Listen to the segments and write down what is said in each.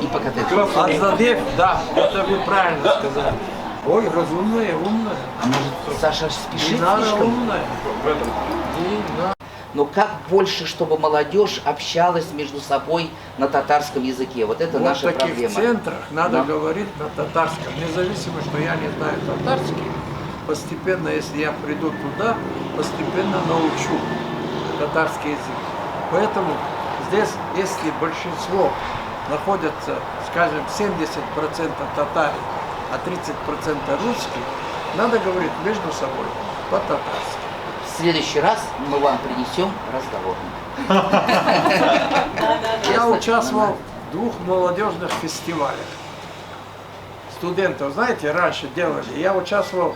И по катехизису. Отзадев, да, это вы правильно сказали. Ой, разумная, умная. А может, Саша спешит Динара слишком? умная. Но как больше, чтобы молодежь общалась между собой на татарском языке? Вот это Вот наша в таких проблема. центрах надо Да. говорить на татарском. Независимо, что я не знаю татарский, постепенно, если я приду туда, постепенно научу татарский язык. Поэтому здесь, если большинство находятся, скажем, 70% татары, а 30% русские, надо говорить между собой по-татарски. В следующий раз мы вам принесем разговорник. Я участвовал в 2 молодежных фестивалях. Студентов, знаете, раньше делали. Я участвовал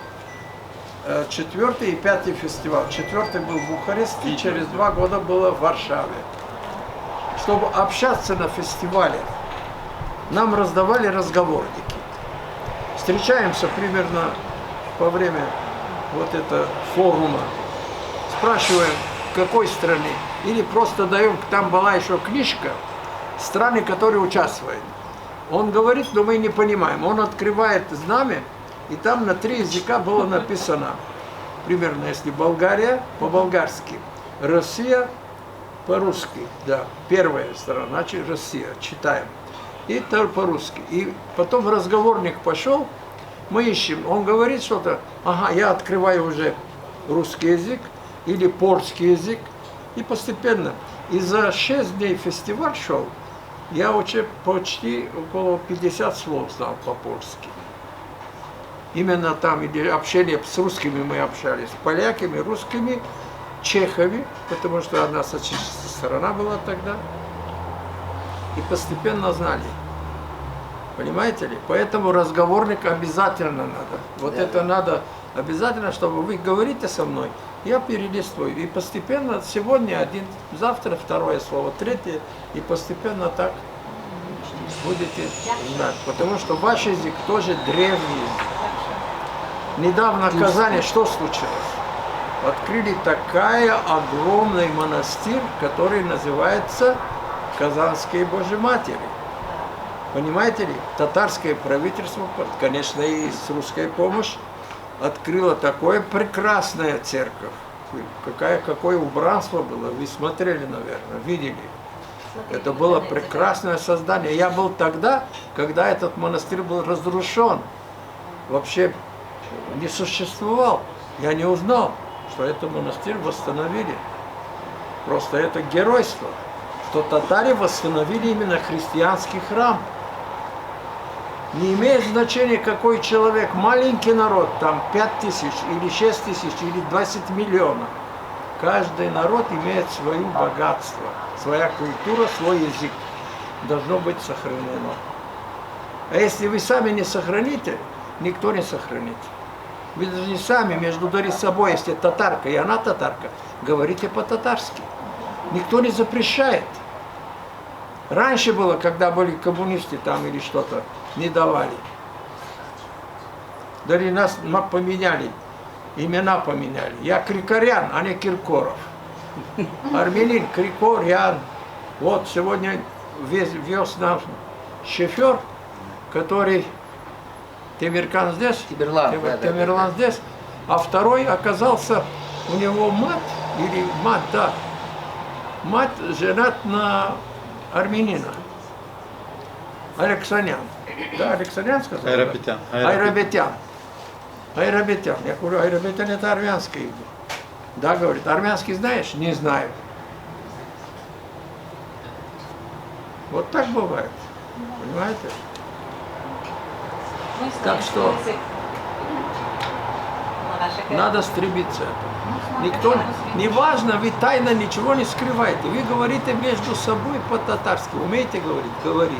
4-й и 5-й фестиваль. 4-й был в Бухаресте, через 2 года было в Варшаве. Чтобы общаться на фестивале, нам раздавали разговорники. Встречаемся примерно во время вот этого форума. Спрашиваем, в какой стране, или просто даем, там была еще книжка, страны, которые участвуют. Он говорит, но мы не понимаем. Он открывает знамя, и там на 3 языка было написано, примерно, если Болгария, по-болгарски, Россия, по-русски, да, первая страна, значит Россия, читаем. И то по-русски. И потом разговорник пошел, мы ищем, он говорит что-то, ага, я открываю уже русский язык, или польский язык, и постепенно. И за 6 дней фестиваль шел, я уже почти около 50 слов знал по-польски. Именно там, или общение с русскими мы общались, с поляками, русскими, чехами, потому что одна сторона была тогда, и постепенно знали. Понимаете ли? Поэтому разговорник обязательно надо. Вот это надо обязательно, чтобы вы говорите со мной, я перелистываю. И постепенно сегодня один, завтра второе слово, третье, и постепенно так будете знать. Потому что ваш язык тоже древний язык. Недавно в Казани что случилось? Открыли такая огромный монастырь, который называется Казанские Божьи Матери. Понимаете ли, татарское правительство, конечно, и с русской помощью, открыло такое прекрасная церковь. Какое убранство было, вы смотрели, наверное, видели. Это было прекрасное создание. Я был тогда, когда этот монастырь был разрушен. Вообще не существовал. Я не узнал, что этот монастырь восстановили. Просто это геройство, что татаре восстановили именно христианский храм. Не имеет значения, какой человек, маленький народ, там 5000 или 6000 или 20 миллионов. Каждый народ имеет свое богатство, своя культура, свой язык. Должно быть сохранено. А если вы сами не сохраните, никто не сохранит. Вы должны сами между собой, если татарка и она татарка, говорите по-татарски. Никто не запрещает. Раньше было, когда были коммунисты там или что-то, не давали. Даже нас поменяли, имена поменяли. Я Крикорян, а не Киркоров. Армянин, Крикорян. Вот сегодня вез нам шофер, который Темиркан здесь, Темирлан здесь, а второй оказался, у него мать, или мать, да, мать женат на армянина. Алексанян. Да, Алексанян сказал? Айрапетян. Айрапетян. Айрапетян. Я говорю, Айрапетян это армянский. Да, говорит, армянский знаешь? Не знаю. Вот так бывает. Понимаете? Так что надо стремиться этому. Никто, неважно, вы тайно ничего не скрываете. Вы говорите между собой по-татарски. Умеете говорить? Говорите.